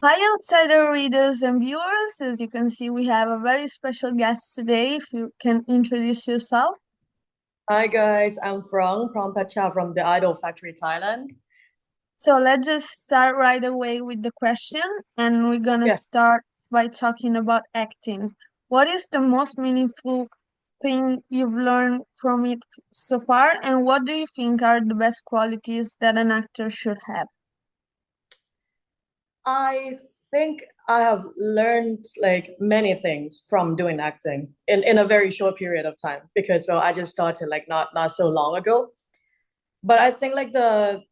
Hi, outsider readers and viewers. As you can see, we have a very special guest today. If you can introduce yourself. Hi guys, I'm FRUNG from Pacha from the Idol Factory, Thailand. So let's just start right away with the question, and we're gonna Yeah, start by talking about acting. What is the most meaningful thing you've learned from it so far, and what do you think are the best qualities that an actor should have? I think I have learned like many things from doing acting in a very short period of time because I just started like not so long ago. But I think like the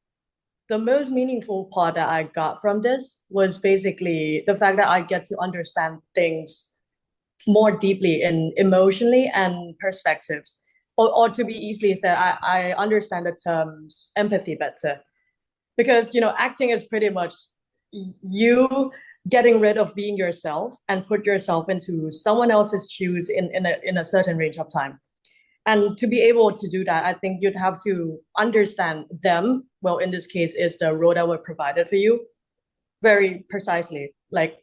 most meaningful part that I got from this was basically the fact that I get to understand things more deeply in emotionally and perspectives. Or to be easily said, I understand the terms empathy better because acting is pretty much you getting rid of being yourself and put yourself into someone else's shoes in a certain range of time. And to be able to do that, I think you'd have to understand them. Well, in this case, is the role that were provided for you very precisely, like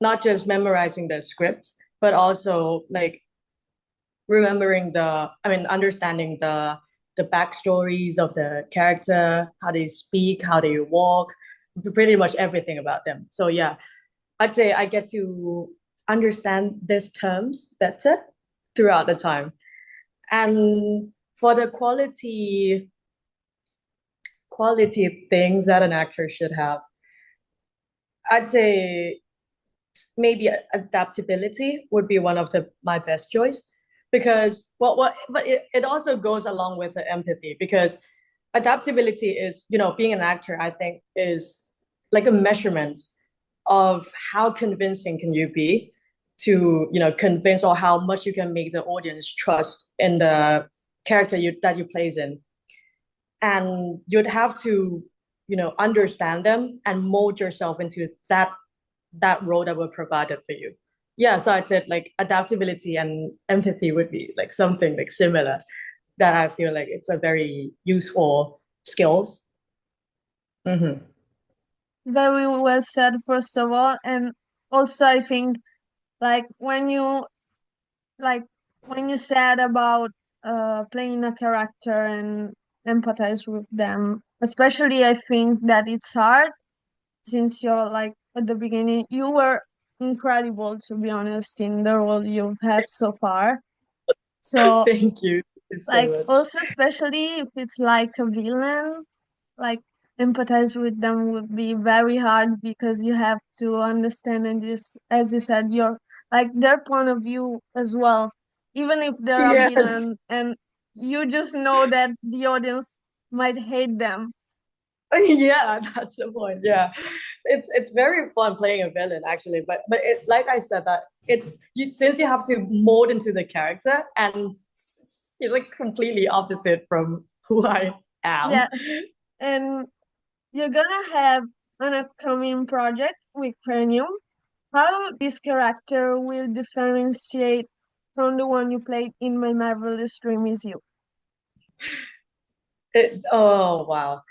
not just memorizing the script, but also like remembering understanding the backstories of the character, how they speak, how they walk, pretty much everything about them. So yeah, I'd say I get to understand these terms better throughout the time. And for the quality things that an actor should have, I'd say maybe adaptability would be one of the my best choice because but it also goes along with the empathy because adaptability is being an actor I think is like a measurement of how convincing can you be to convince or how much you can make the audience trust in the character that you plays in, and you'd have to understand them and mold yourself into that role that were provided for you. Yeah, so I said like adaptability and empathy would be like something like similar that I feel like it's a very useful skills. Mm-hmm. Very well said, first of all, and also I think like like when you said about playing a character and empathize with them, especially I think that it's hard since you're like at the beginning you were incredible, to be honest, in the role you've had so far. So Thank you. Thank you so like much. also especially if it's like a villain, like empathize with them would be very hard because you have to understand and just as you said your like their point of view as well, even if they're a Yes. villain and you just know that the audience might hate them. Yeah, that's the point. Yeah. It's very fun playing a villain actually, but it's like I said that it's you since you have to mold into the character and you're like completely opposite from who I am. Yeah, and you're gonna have an upcoming project with Cranium. How this character will differentiate from the one you played in My Marvelous Dream Is You? Oh wow.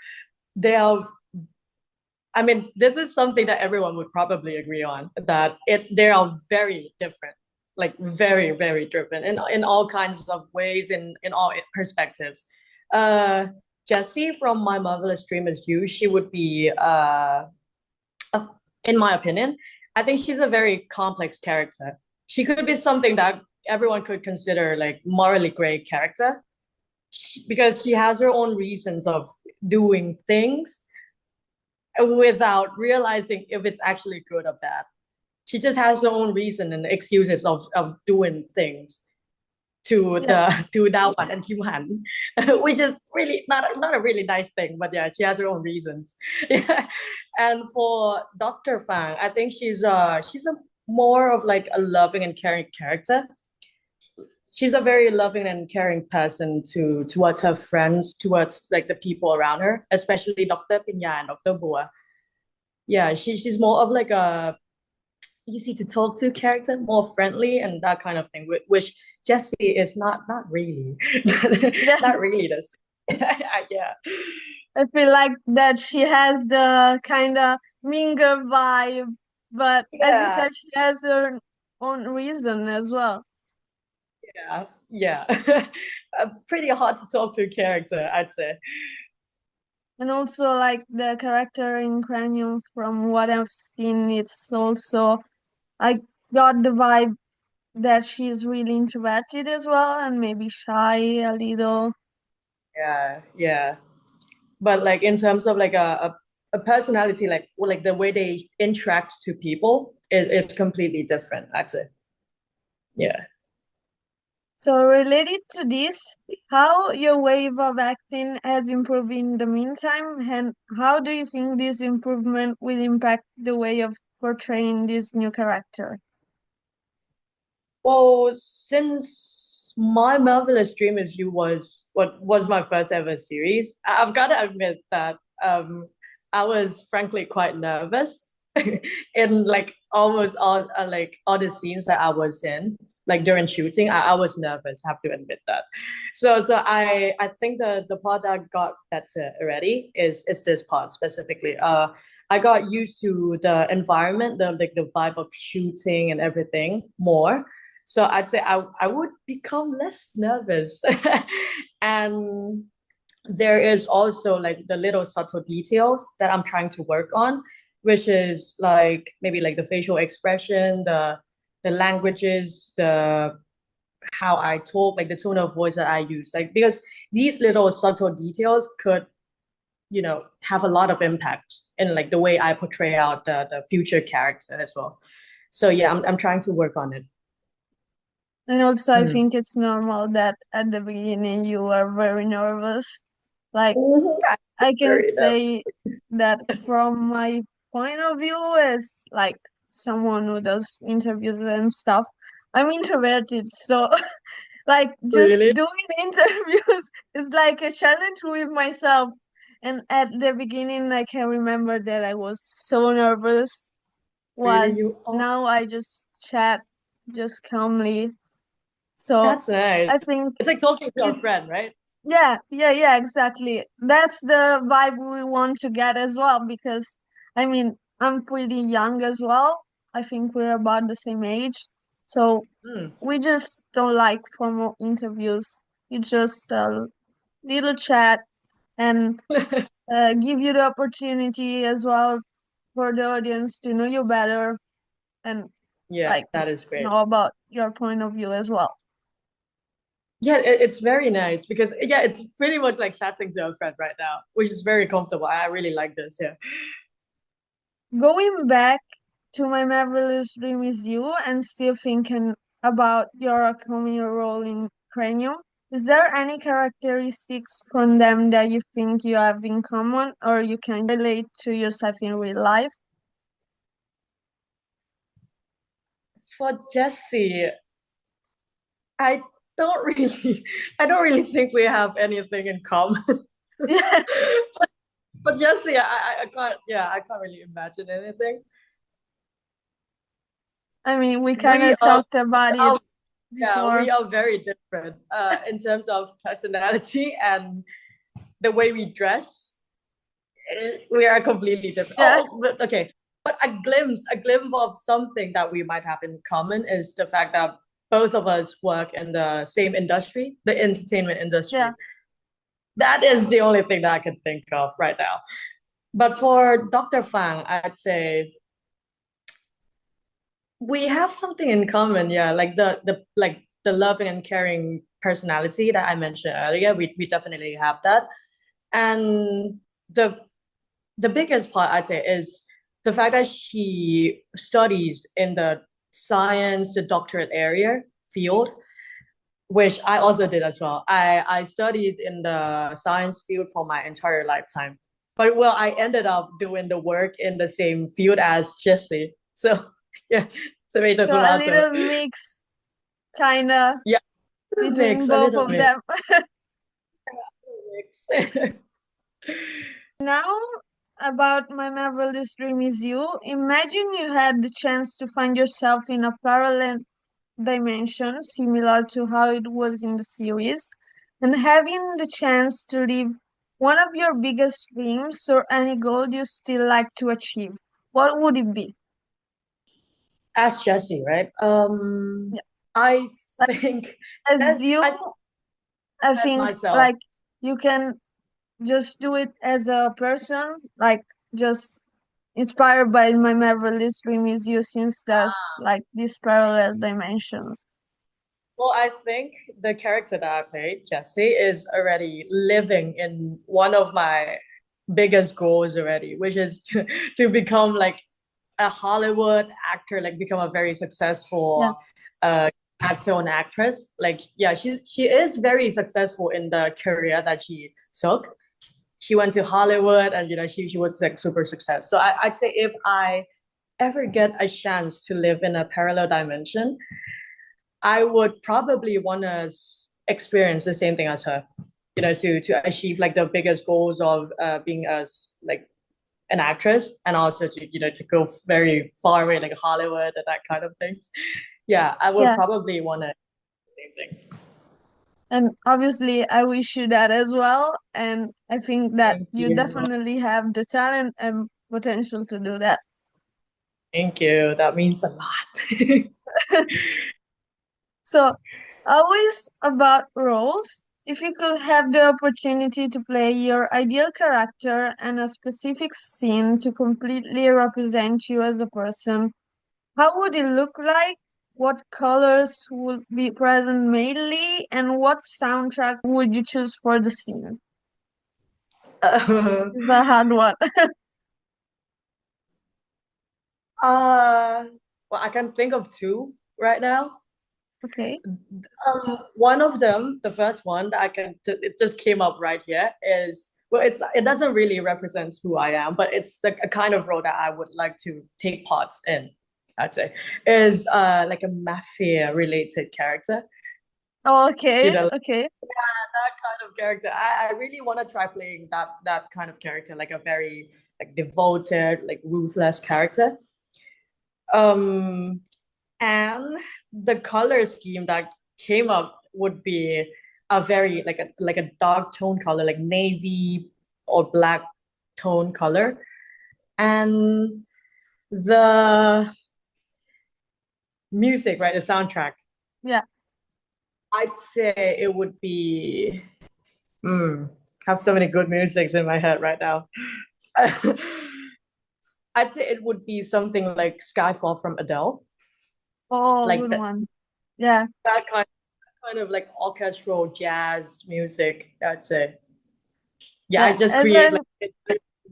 They are I mean, this is something that everyone would probably agree on, that they are very different, like very, very different in all kinds of ways, in all perspectives. Uh Jessie from My Marvelous Dream Is You, she would be uh, in my opinion, I think she's a very complex character. She could be something that everyone could consider like morally gray character because she has her own reasons of doing things without realizing if it's actually good or bad. She just has her own reason and excuses of doing things to Yeah, the to that one and human, which is really not a really nice thing. But yeah, she has her own reasons. Yeah. And for Dr. Fang, I think she's a more of like a loving and caring character. She's a very loving and caring person towards her friends, towards like the people around her, especially Dr. Pinya and Dr. Bua. Yeah, she's more of like a easy to talk to character, more friendly and that kind of thing, which Jessie is not really, yeah. not really this. Yeah, I feel like that she has the kind of meaner vibe But as you Yeah, said, she has her own reason as well. yeah, yeah. Pretty hard to talk to character, I'd say. And also, like the character in Cranium, from what I've seen, it's also I got the vibe that she's really introverted as well, and maybe shy a little. Yeah, yeah. But like in terms of like a personality, like well, like the way they interact to people is completely different, I'd say. Yeah. So related to this, how your way of acting has improved in the meantime, and how do you think this improvement will impact the way of portraying this new character? Well, since My Marvelous Dream is You was what was my first ever series, I've got to admit that I was frankly quite nervous in like almost all the scenes that I was in, like during shooting. I was nervous, I have to admit that. So I think the part that got better already is this part specifically. I got used to the environment, the vibe of shooting and everything more. So I'd say I would become less nervous. And there is also like the little subtle details that I'm trying to work on, which is like maybe like the facial expression, the languages, the how I talk, like the tone of voice that I use. Like because these little subtle details could, have a lot of impact in like the way I portray out the future character as well. So yeah, I'm trying to work on it. And also, I Mm. think it's normal that at the beginning you are very nervous. Like, Mhm. I can Very enough. say that from my point of view, as like someone who does interviews and stuff, I'm introverted. So, like, just Really? doing interviews is like a challenge with myself. And at the beginning, I can remember that I was so nervous. Really, What you are. now I just chat just calmly. So That's nice. I think It's like talking to it's a friend, right? yeah, exactly. That's the vibe we want to get as well because I mean, I'm pretty young as well. I think we're about the same age. So Mm. we just don't like formal interviews. You just a little chat and give you the opportunity as well for the audience to know you better and Yeah, like that is great. know about your point of view as well. Yeah, it's very nice because yeah, it's pretty much like chatting to a friend right now, which is very comfortable. I really like this. Yeah. Going back to my marvelous dream is you and still thinking about your upcoming role in Cranium. Is there any characteristics from them that you think you have in common or you can relate to yourself in real life? For Jesse, I don't really, I don't really think we have anything in common. Yeah, But Jesse, I can't, yeah, I can't really imagine anything. I mean, we kind We of talked about it are Yeah, before. we are very different in terms of personality and the way we dress. We are completely different. Yeah, Okay. But a glimpse of something that we might have in common is the fact that both of us work in the same industry, the entertainment yeah. industry. That is the only thing that I can think of right now. But for Dr. Fang, I'd say we have something in common, yeah, like the loving and caring personality that I mentioned earlier. We definitely have that. And the the biggest part I'd say is the fact that she studies in the science, the doctorate area field, which I also did as well. I studied in the science field for my entire lifetime. But well, I ended up doing the work in the same field as Jesse. So yeah, tomato So a tomato. little mix kind of Yeah, a little between mix, a both little of mix. them. Now, about my marvelous dream is you. Imagine you had the chance to find yourself in a parallel dimension similar to how it was in the series, and having the chance to live one of your biggest dreams or any goal you still like to achieve. What would it be? Ask Jesse, right? Yeah. I Like think as you, I think I as think myself. like you can just do it as a person, like just inspired by my Marvelous Dream is you since there's like these parallel dimensions. Well, I think the character that I played, Jesse, is already living in one of my biggest goals already, which is to become like a Hollywood actor, like become a very Yeah, successful uh actor and actress. Like, yeah, she is very successful in the career that she took. She went to Hollywood and she was like super success. So I'd say if I ever get a chance to live in a parallel dimension, I would probably want to experience the same thing as her, to achieve like the biggest goals of being as like an actress, and also to go very far away like Hollywood and that kind of things. Yeah, I would yeah. probably want to do the same thing. And obviously, I wish you that as well. And I think that Thank you you. definitely have the talent and potential to do that. Thank you. That means a lot. So, always about roles. If you could have the opportunity to play your ideal character and a specific scene to completely represent you as a person, how would it look like? What colors would be present mainly? And what soundtrack would you choose for the scene? uh, It's a hard one. uh, well, I can think of two right now. Okay. One of them, the first one that it just came up right here is, well, it doesn't really represent who I am, but it's the a kind of role that I would like to take part in. I'd say is like a mafia related character. You Okay. know, Okay. that kind of character. I really want to try playing that kind of character, like a very like devoted, like ruthless character. Um, and the color scheme that came up would be a very like a dark tone color, like navy or black tone color. And the music, right, the soundtrack, Yeah. I'd say it would be have so many good musics in my head right now. I'd say it would be something like Skyfall from Adele, Oh, like good one. Yeah. that kind of like orchestral jazz music, I'd say. Yeah, I Yeah. just create like it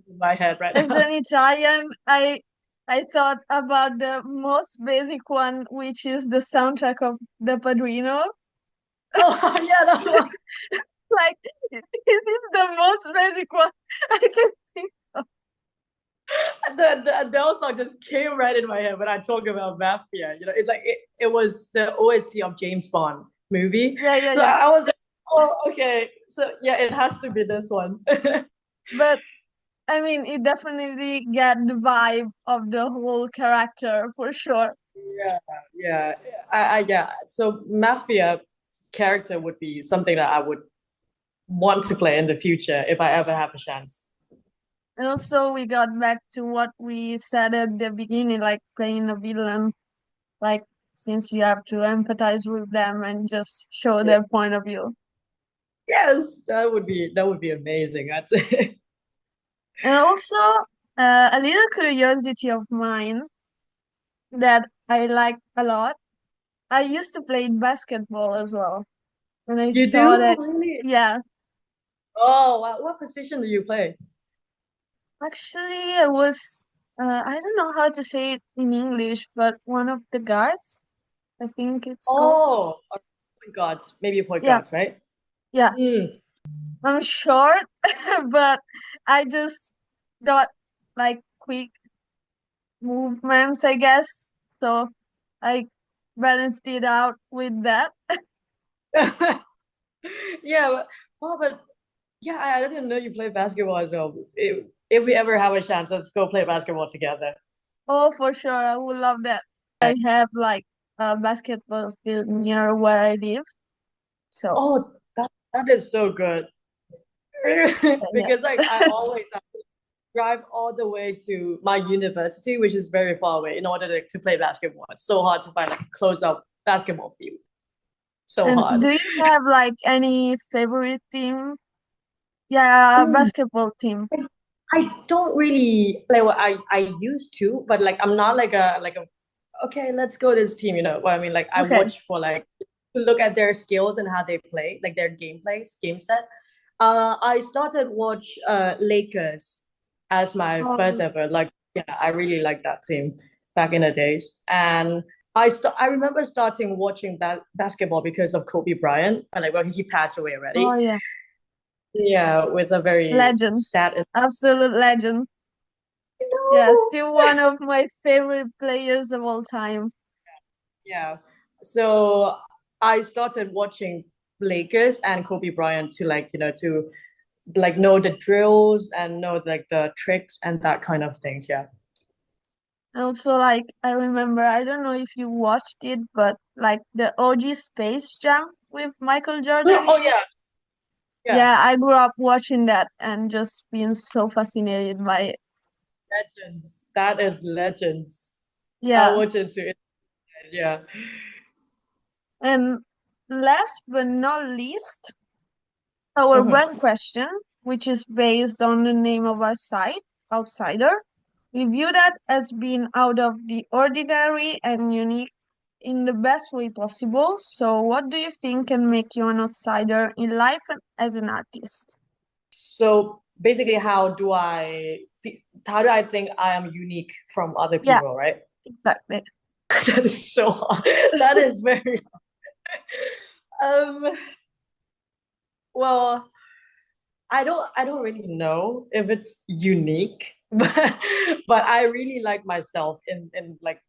in my head right As now. an Italian, I thought about the most basic one, which is the soundtrack of The Padrino. Oh yeah, that one. Like this is the most basic one I can think. The Adele song just came right in my head when I talk about mafia. It's like it was the OST of James Bond movie. Yeah, yeah, So yeah. I was like, oh, okay. So yeah, it has to be this one. But I mean, it definitely get the vibe of the whole character for sure. Yeah, yeah. Yeah. So mafia character would be something that I would want to play in the future if I ever have a chance. And also, we got back to what we said at the beginning, like playing a villain, like since you have to empathize with them and just show Yeah. their point of view. Yes, that would be amazing. I'd say. And also, a little curiosity of mine that I like a lot. I used to play basketball as well. And I You saw do that, really? yeah, Oh, what position do you play? actually, I don't know how to say it in English, but one of the guards, I think it's called. Oh, point guards, maybe point Yeah, guards, right? yeah, Mm. I'm short, but I just got like quick movements, I guess. So I balanced it out with that. Yeah, but yeah, I didn't know you play basketball as well. If we ever have a chance, let's go play basketball together. Oh, for sure, I would love that. I have like a basketball field near where I live. So, Oh, that is so good. yeah. Because like I always drive all the way to my university, which is very far away, in order to play basketball. It's so hard to find like a close up basketball field. So And hard. do you have like any favorite team? Yeah, Mm, basketball team. I don't really like what I used to, but like I'm not like a okay, let's go this team, you know what I mean? Like I Okay. watch for like to look at their skills and how they play, like their gameplays, game set. I started watch Lakers as my first Um, ever. Like, yeah, I really like that team back in the days. And I remember starting watching basketball because of Kobe Bryant, and like well he passed away oh already. yeah, Yeah, with a very legend, sad. absolute legend. Yeah, No. still one of my favorite players of all time. Yeah. So I started watching Lakers and Kobe Bryant to like, to like know the drills and know like the tricks and that kind of things. Yeah. Also, like I remember, I don't know if you watched it, but like the OG Space Jam with Michael Jordan Oh in it. yeah, yeah. Yeah, I grew up watching that and just being so fascinated by it. Legends. That is legends. I'll Yeah. watch it too. Yeah. And last but not least, our Mhm. brand question, which is based on the name of our site, Outsider. We view that as being out of the ordinary and unique in the best way possible. So, what do you think can make you an outsider in life and as an artist? So basically, how do I think I am unique from other Yeah, people, right? exactly. That is so hard. That is very um well, I don't really know if it's unique, but I really like myself in like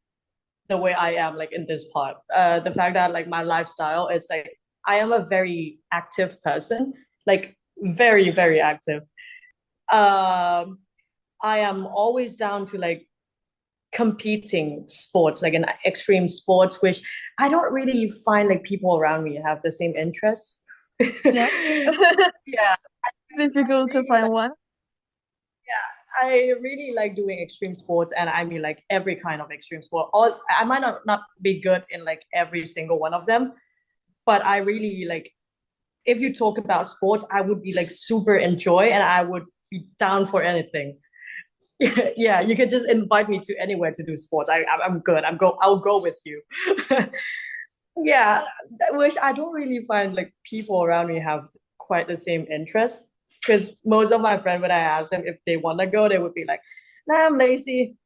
the way I am like in this part. The fact that like my lifestyle, it's like I am a very active person, like very, very active. Um, I am always down to like competing sports, like in extreme sports, which I don't really find like people around me have the same interest. Yeah. Yeah, Difficult to really find one. I really like doing extreme sports, and I mean like every kind of extreme sport. All I might not be good in like every single one of them, but I really like if you talk about sports, I would be like super enjoy and I would be down for anything. Yeah, you can just invite me to anywhere to do sports. I'm good. I'll go with you. Yeah, which I don't really find like people around me have quite the same interest. Because most of my friends, when I ask them if they want to go, they would be like, "Nah, I'm lazy.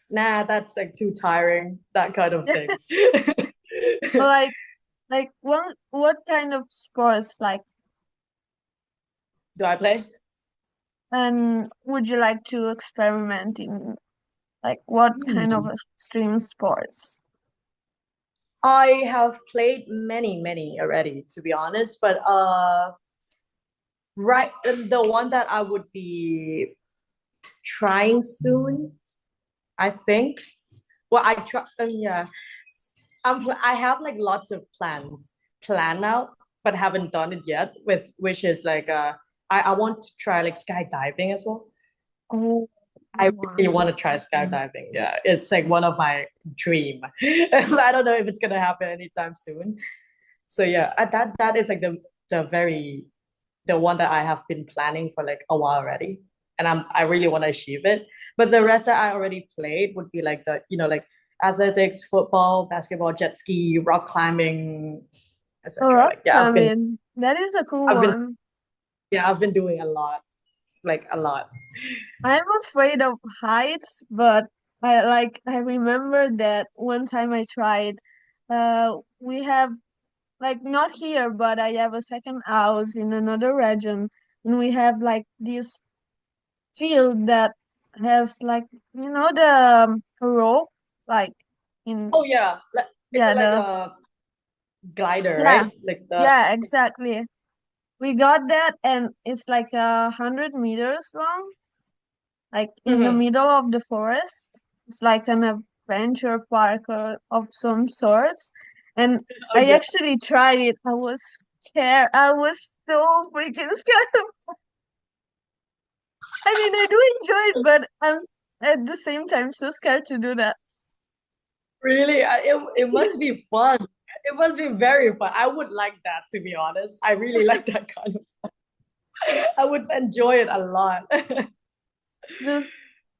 Nah, that's like too tiring." That kind of thing. But like what kind of sports like Do I play? and would you like to experiment in like what kind of Hmm. extreme sports? I have played many, many already, to be honest. But right, the one that I would be trying soon, I think. Well, I try. Yeah, I have like lots of plans planned out, but haven't done it yet. With which is like I want to try like skydiving as well. Oh, I wow. really want to try skydiving. Yeah, it's like one of my dream. I don't know if it's gonna happen anytime soon. So yeah, that is like the the one that I have been planning for like a while already, and I really want to achieve it. But the rest that I already played would be like the like athletics, football, basketball, jet ski, rock climbing, All etc. right. Like yeah, I mean, that is a cool I've been one. I've been doing a lot, like a lot. I'm afraid of heights, but I remember that one time I tried. We have like not here, but I have a second house in another region, and we have like this field that has like the rope like in Oh yeah, like, is yeah it like the a glider, yeah right? Like the yeah exactly. We got that, and it's like 100 meters long, like in the Mhm. middle of the forest. It's like an adventure park of some sorts. And Oh I yeah. actually tried it. I was scared. I was so freaking scared. I mean, I do enjoy it, but I'm at the same time so scared to do that. Really, it must be fun. It must be very fun. I would like that, to be honest. I really like that kind of. I would enjoy it a lot. Just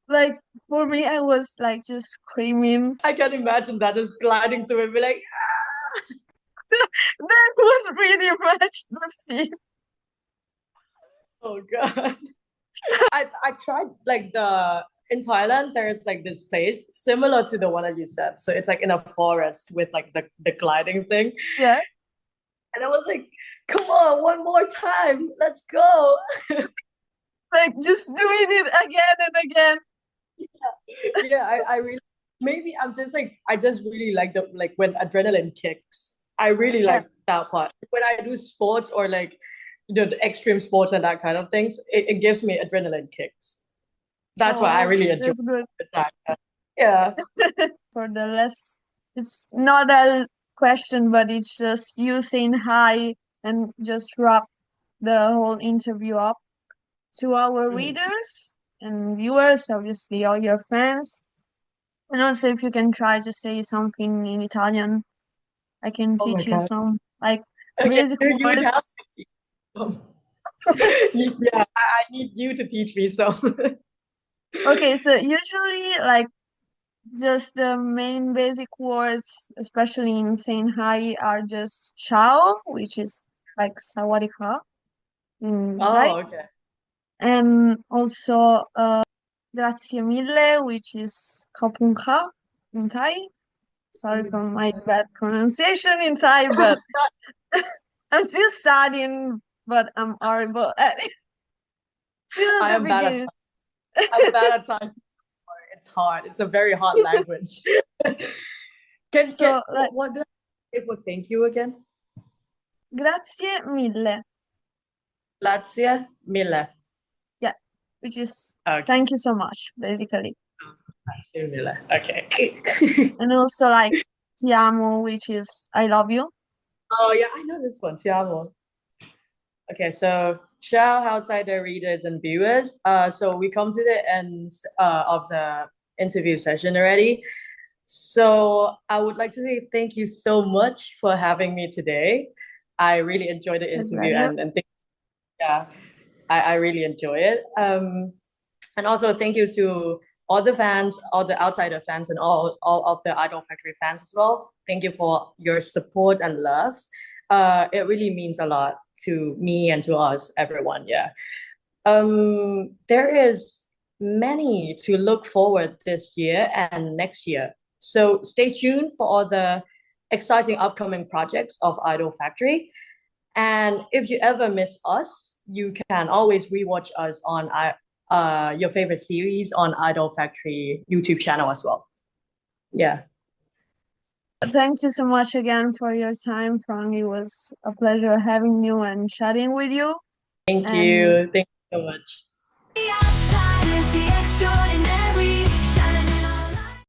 like for me, I was like just screaming. I can imagine that just gliding through and be like, That was pretty much the scene. oh God. I tried like the in Thailand there's like this place similar to the one that you said. So it's like in a forest with like the gliding thing. Yeah, And I was like, come on, one more time. Let's go. like just doing it again and again. Yeah, I really maybe I'm just like I just really like the like when adrenaline kicks. I really Yeah. like that part. When I do sports or like the extreme sports and that kind of things, it gives me adrenaline kicks. That's why I Oh, really enjoy that's good. that. Yeah. For the less, it's not a question, but it's just you saying hi and just wrap the whole interview up to our Mm. readers and viewers, obviously, all your fans. And also, if you can try to say something in Italian, I can Oh my teach you God. some like Okay, basic you would have words. to teach them. Yeah, I need you to teach me some. Okay, so usually, like, just the main basic words, especially in saying hi, are just ciao, which is like sawadika in Thai, Oh, okay. and also grazie mille, which is kapunka in Thai. Sorry for my bad pronunciation in Thai, but I'm still studying, but I'm horrible at it. Still at I the am bad at beginning. I'm bad at time. It's hard. It's a very hard language. Can So, like, what do I say for thank you again? grazie mille. Grazie mille. Yeah, which is Okay. thank you so much, basically. Grazie mille. Okay. And also like ti amo, which is I love you. Oh yeah, I know this one. Ti amo. Okay, so ciao, outsider readers and viewers. So we come to the end of the interview session already. So I would like to say thank you so much for having me today. I really enjoyed the My interview pleasure. and yeah, I really enjoy it. And also thank you to all the fans, all the outsider fans, and all of the Idol Factory fans as well. Thank you for your support and loves. It really means a lot to me and to us, everyone. Yeah. There is many to look forward this year and next year. So stay tuned for all the exciting upcoming projects of Idol Factory. And if you ever miss us, you can always rewatch us on your favorite series on Idol Factory YouTube channel as well. Yeah. Thank you so much again for your time, Frank. It was a pleasure having you and chatting with you. Thank And you. Thank you so much. The outside is the extraordinary.